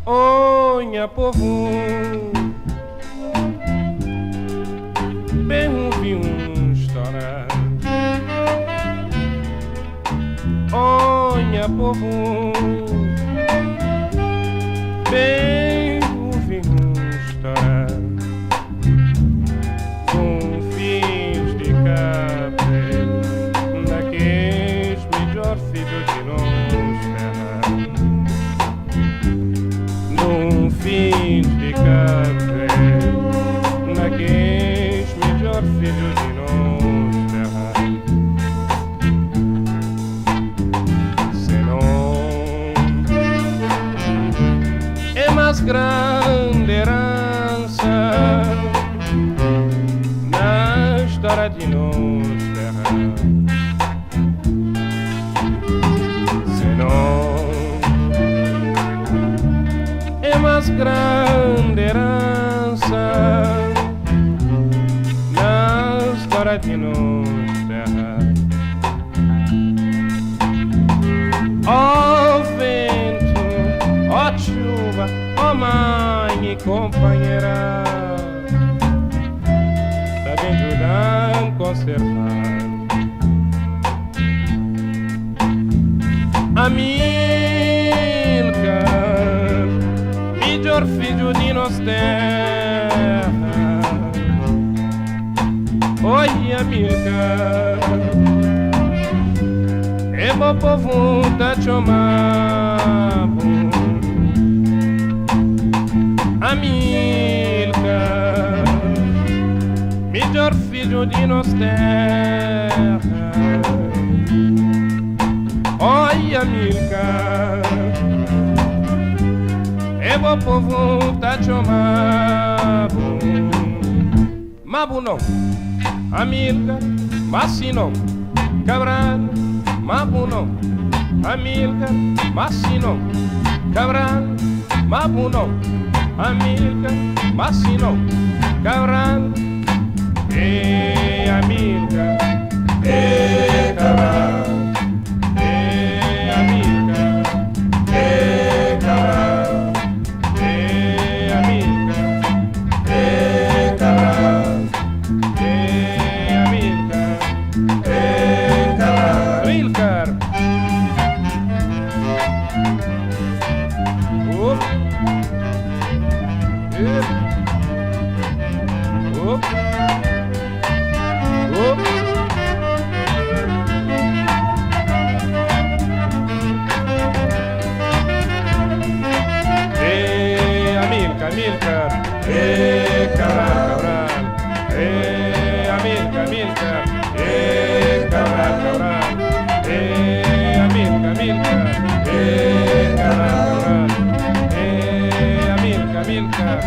Onha povo, bem ouvi história. Onha povo, bem ouvi história. Com filhos de cabelo, naqueles melhor filhos de nós terra. Num filho de cabelo, naqueles melhor filhos de nós terra. É mais grande herança na história de nós terra. Senão é mais grande herança na história de nós terra. Ó vento, ó chuva, ó mãe e companheira, tá bem ajudando a conservar Amilcar, melhor filho de nós terra. Oi, Amilcar, é bom povo da chamando Amilcar, melhor filho de nós terra. Oi, Amilcar, é bom povo da chamando Mabu não, Amilcar, Massi não, Cabral, Mabu não, Amilcar, Massi não, Cabral, Mabu não, Amilcar, Massi não, Cabral, Amilcar, Cabral, Amilcar, Cabral, Amilcar, Cabral, Amilcar, Amilcar, Cabral, Amilcar, Amilcar, Cabral, Cabral, Amilcar, Amilcar, Cabral, Cabral, Amilcar, Amilcar,